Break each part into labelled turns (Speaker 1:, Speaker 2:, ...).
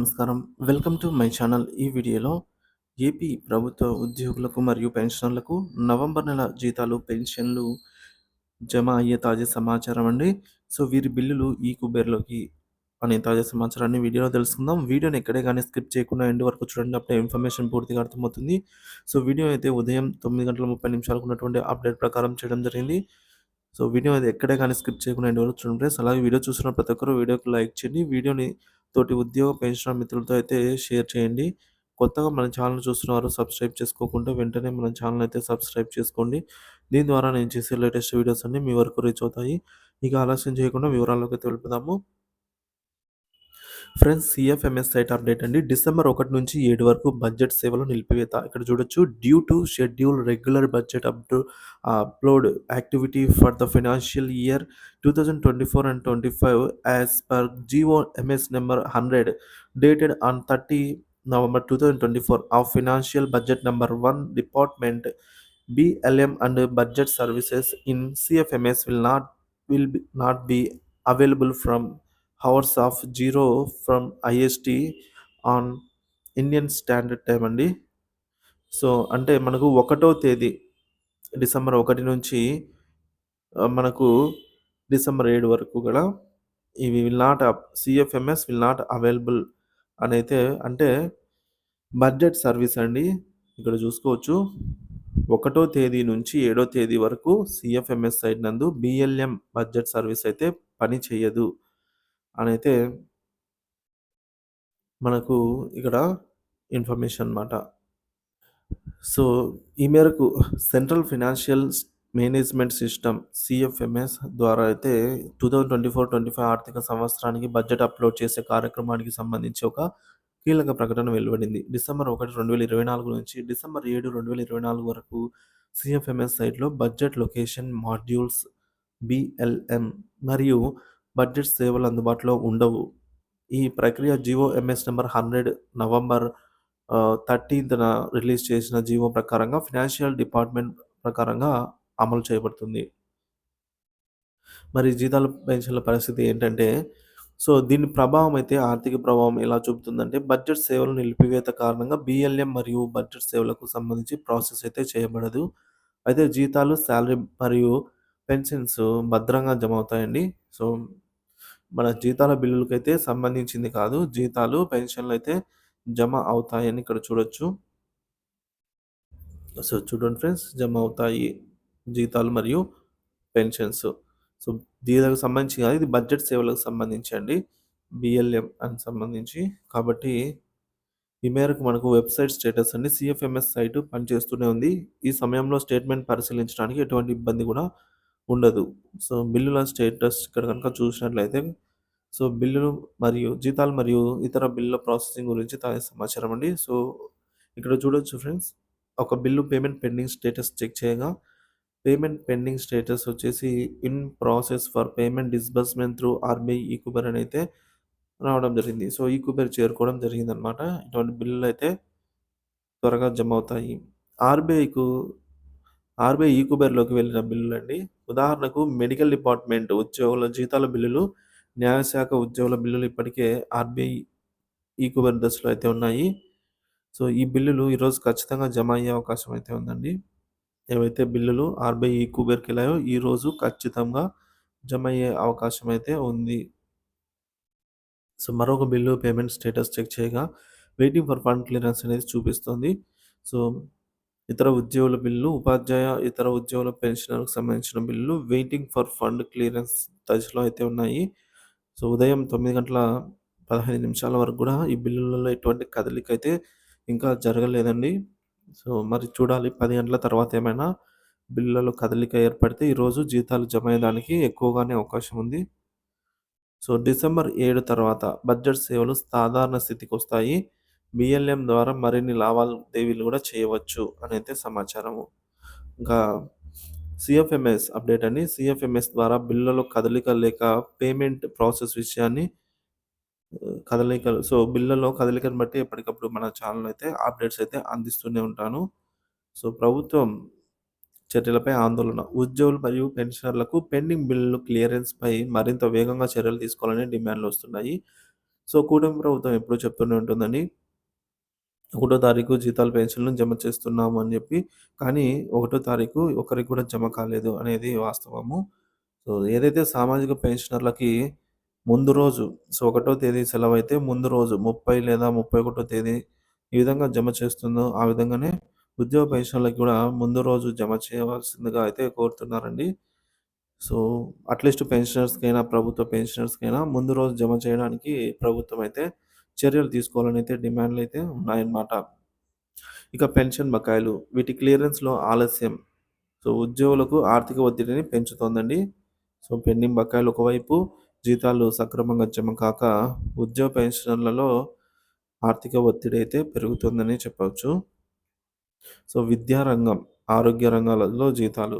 Speaker 1: నమస్కారం. Welcome to my channel. ఈ వీడియోలో ఏపీ ప్రభుత్వ ఉద్యోగులకు మరియు పెన్షనర్లకు నవంబర్ నెల జీతాలు, పెన్షన్లు జమ అయ్యే తాజా సమాచారం అండి. సో, వీరి బిల్లులు ఈ కుబేర్‌లోకి అనే తాజా సమాచారాన్ని వీడియోలో తెలుసుకుందాం. వీడియోని ఎక్కడే గాని స్కిప్ చేయకుండా ఎండ్ వరకు చూడండి. అప్పుడే ఇన్ఫర్మేషన్ పూర్తిగా అర్థమవుతుంది. సో, వీడియో అయితే ఉదయం 9:30 ఉన్నటువంటి అప్డేట్ ప్రకారం చేయడం జరిగింది. సో, వీడియో అది ఎక్కడే గాని స్కిప్ చేయకుండా ఎండ్ వరకు చూడండి ఫ్రెండ్స్. అలాగే వీడియో చూస్తున్న ప్రతి ఒక్కరు వీడియోకి లైక్ చేయండి. వీడియోని తోటి ఉద్యోగ పెన్షనర్ మిత్రులతో అయితే షేర్ చేయండి. కొత్తగా మన ఛానెల్ చూస్తున్నవారు సబ్స్క్రైబ్ చేసుకోకుంటే వెంటనే మన ఛానెల్ అయితే సబ్స్క్రైబ్ చేసుకోండి. దీని ద్వారా నేను చేసే లేటెస్ట్ వీడియోస్ అన్నీ మీ వరకు రీచ్ అవుతాయి. ఇక ఆలస్యం చేయకుండా వివరాల్లోకి వెళ్ళిపోదాము. ఫ్రెండ్స్, సీఎఫ్ఎంఎస్ సైట్ అప్డేట్ అండి. డిసెంబర్ 1 నుంచి 7 వరకు బడ్జెట్ సేవలు నిలిపివేత. ఇక్కడ చూడొచ్చు, due to schedule regular budget upload activity for the financial year 2024 and 25 as per GOMs number 100 dated on 30 November 2024 of financial budget number 1 department BLM and budget services in CFMS will not be available from hours of 0 from IST on Indian standard time అండి. So, అంటే మనకు 1వ తేదీ December 1 నుంచి మనకు December 7 వరకు గల ఇవి CFMS విల్ నాట్ అవైలబుల్ అనైతే అంటే బడ్జెట్ సర్వీస్ అండి. ఇక్కడ చూసుకోవచ్చు. 1వ తేదీ నుంచి 7వ తేదీ వరకు CFMS సైట్ నందు BLM బడ్జెట్ సర్వీస్ అయితే పని చేయదు అనైతే మనకు ఇక్కడ ఇన్ఫర్మేషన్ మాట. సో, ఈ మేరకు central financial management system CFMS ద్వారా అయితే 2024-25 ఆర్థిక సంవత్సరానికి బడ్జెట్ అప్లోడ్ చేసే కార్యక్రమానికి సంబంధించి ఒక కీలక ప్రకటన వెలువడింది. డిసెంబర్ 1, 2024 నుంచి డిసెంబర్ 7, 2024 వరకు CFMS సైట్‌లో బడ్జెట్ లొకేషన్ మాడ్యూల్స్ BLM మరియు బడ్జెట్ సేవలు అందుబాటులో ఉండవు. ఈ ప్రక్రియ జీఓఎంఎస్ నంబర్ 100 నవంబర్ 13న రిలీజ్ చేసిన జీవో ప్రకారంగా ఫైనాన్షియల్ డిపార్ట్మెంట్ ప్రకారంగా అమలు చేయబడుతుంది. మరి జీతాలు, పెన్షన్ల పరిస్థితి ఏంటంటే, సో, దీని ప్రభావం అయితే ఆర్థిక ప్రభావం ఎలా చూపుతుందంటే, బడ్జెట్ సేవలు నిలిపివేత కారణంగా BLM మరియు బడ్జెట్ సేవలకు సంబంధించి ప్రాసెస్ అయితే చేయబడదు. అయితే జీతాలు, సాలరీ మరియు పెన్షన్స్ భద్రంగా జమ అవుతాయండి. సో, మన జీతాల బిల్లులకైతే సంబంధించింది కాదు. జీతాలు, పెన్షన్‌లయితే జమ అవుతాయని ఇక్కడ చూడొచ్చు. సో, చూడండి ఫ్రెండ్స్, జమ అవుతాయి జీతాలు మరియు పెన్షన్స్. సో, దీనికి సంబంధించి కాదు, ఇది బడ్జెట్ సేవలకు సంబంధించి అండి. BLM అని సంబంధించి. కాబట్టి ఈ మేరకు మనకు వెబ్‌సైట్ స్టేటస్ అండి. CFMS సైట్ పనిచేస్తూనే ఉంది. ఈ సమయంలో స్టేట్‌మెంట్ పరిశీలించడానికి ఎటువంటి ఇబ్బంది కూడా ఉండదు. సో, బిల్లుల స్టేటస్ ఇక్కడ గనుక చూసినట్లయితే, సో, బిల్లులు మరియు జీతాలు మరియు ఇతర బిల్లుల ప్రాసెసింగ్ గురించి తాజా సమాచారం అండి. సో, ఇక్కడ చూడొచ్చు ఫ్రెండ్స్, ఒక bill payment pending status check చేయగా, పేమెంట్ పెండింగ్ స్టేటస్ వచ్చేసి in process for payment disbursement through RBI e-Kuber అని అయితే రావడం జరిగింది. సో, ఈకుబర్ చేరుకోవడం జరిగిందనమాట. ఇటువంటి బిల్లులైతే త్వరగా జమ అవుతాయి. ఆర్‌బీఐకు ఆర్‌బీఐ ఈకుబర్‌లోకి వెళ్ళిన బిల్లులండి. ఉదాహరణకు మెడికల్ డిపార్ట్మెంట్ ఉద్యోగుల జీతాల బిల్లులు, న్యాయశాఖ ఉద్యోగుల బిల్లులు ఇప్పటికే ఆర్‌బీఐ ఈకుబర్ దశలో అయితే ఉన్నాయి. సో, ఈ బిల్లులు ఈరోజు ఖచ్చితంగా జమ అయ్యే అవకాశం అయితే ఉందండి. ఏవైతే బిల్లులు ఆర్‌బీఐ ఈకుబర్‌కెళ్ళాయో ఈరోజు ఖచ్చితంగా జమ అయ్యే అవకాశం అయితే ఉంది. సో, మరొక బిల్లు పేమెంట్ స్టేటస్ చెక్ చేయగా వెయిటింగ్ ఫర్ ఫండ్ క్లియరెన్స్ అనేది చూపిస్తుంది. సో, ఇతర ఉద్యోగుల బిల్లు, ఉపాధ్యాయ ఇతర ఉద్యోగుల పెన్షనర్‌కి సంబంధించిన బిల్లులు వెయిటింగ్ ఫర్ ఫండ్ క్లియరెన్స్ దశలో అయితే ఉన్నాయి. సో, ఉదయం 9:15 వరకు కూడా ఈ బిల్లులలో ఎటువంటి కదలిక అయితే ఇంకా జరగలేదండి. సో, మరి చూడాలి, 10 గంటల తర్వాత ఏమైనా బిల్లులలో కదలిక ఏర్పడితే ఈరోజు జీతాలు జమ అయ్యేదానికి ఎక్కువగానే అవకాశం ఉంది. సో, డిసెంబర్ 7 తర్వాత బడ్జెట్ సేవలు సాధారణ స్థితికొస్తాయి. BLM ద్వారా మరిన్ని లావాదేవీలు కూడా చేయవచ్చు అనైతే సమాచారము. ఇంకా CFMS అప్డేట్ అండి. CFMS ద్వారా బిల్లులలో కదలిక లేక పేమెంట్ ప్రాసెస్ విషయాన్ని కదలికలు, సో, బిల్లులో కదలికను బట్టి ఎప్పటికప్పుడు మన ఛానెల్‌లో అయితే అప్డేట్స్ అయితే అందిస్తూనే ఉంటాను. సో, ప్రభుత్వం చర్యలపై ఆందోళన. ఉద్యోగులు మరియు పెన్షనర్లకు పెండింగ్ బిల్లులు క్లియరెన్స్‌పై మరింత వేగంగా చర్యలు తీసుకోవాలని డిమాండ్‌లు వస్తున్నాయి. సో, కూటమి ప్రభుత్వం ఎప్పుడూ చెప్తూనే ఉంటుందండి. ఒకటో తారీఖు జీతాలు, పెన్షన్‌లు జమ చేస్తున్నాము అని జెప్పి. కానీ ఒకటో తారీఖు ఒకరికి కూడా జమ కాలేదు అనేది వాస్తవము. సో, ఏదైతే సామాజిక పెన్షనర్లకి ముందు రోజు సో, ఒకటో తేదీ సెలవైతే ముందు రోజు 30 లేదా 31 తేదీ ఈ విధంగా జమ చేస్తుందో, ఆ విధంగానే ఉద్యోగ పెన్షన్‌లకి కూడా ముందు రోజు జమ చేయవలసిందిగా అయితే కోరుతున్నారండి. సో, అట్‌లీస్ట్ పెన్షనర్స్‌కైనా, ప్రభుత్వ పెన్షనర్స్‌కైనా ముందు రోజు జమ చేయడానికి ప్రభుత్వం అయితే చర్యలు తీసుకోవాలనైతే డిమాండ్‌లయితే ఉన్నాయన్నమాట. ఇక పెన్షన్ బకాయిలు వీటి క్లియరెన్స్‌లో ఆలస్యం. సో, ఉద్యోగులకు ఆర్థిక ఒత్తిడిని పెంచుతోందండి. సో, పెండింగ్ బకాయిలు ఒకవైపు, జీతాలు సక్రమంగా జమ కాక ఉద్యోగ పెన్షనర్లలో ఆర్థిక ఒత్తిడి అయితే పెరుగుతుందని చెప్పవచ్చు. సో, విద్యా రంగం, ఆరోగ్య రంగాలలో జీతాలు.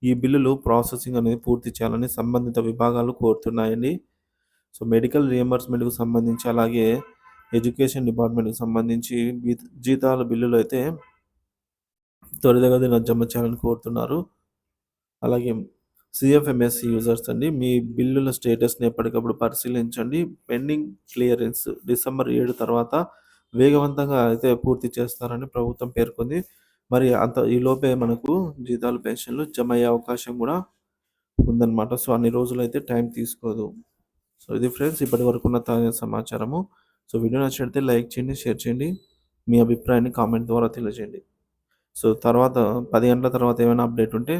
Speaker 1: ఈ బిల్లులు ప్రాసెసింగ్ అనేది పూర్తి చేయాలని సంబంధిత విభాగాలు కోరుతున్నాయండి. సో, మెడికల్ రియంబర్స్‌మెంట్‌కు సంబంధించి, అలాగే ఎడ్యుకేషన్ డిపార్ట్‌మెంట్‌కి సంబంధించి జీతాల బిల్లులైతే త్వరితగతిన జమ చేయాలని కోరుతున్నారు. అలాగే సీఎఫ్ఎంఎస్ యూజర్స్ అండి. మీ బిల్లుల స్టేటస్‌ని ఎప్పటికప్పుడు పరిశీలించండి. పెండింగ్ క్లియరెన్స్ డిసెంబర్ 7 తర్వాత వేగవంతంగా అయితే పూర్తి చేస్తారని ప్రభుత్వం పేర్కొంది. మరి ఈలోపే మనకు జీతాలు, పెన్షన్‌లు జమ అయ్యే అవకాశం గూడా ఉందన్నమాట. సో, అన్ని రోజులైతే టైం తీసుకోదు. సో, ఇది ఫ్రెండ్స్ ఇప్పటివరకు ఉన్న తాజా సమాచారము. సో, వీడియో నచ్చినట్లయితే లైక్ చేయండి, షేర్ చేయండి. మీ అభిప్రాయాన్ని కామెంట్ ద్వారా తెలియజేయండి. సో, తర్వాత 10 గంటల తర్వాత ఏమైనా అప్డేట్ ఉంటే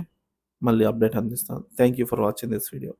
Speaker 1: మళ్ళీ అప్డేట్ అందిస్తాను. Thank you for watching this video.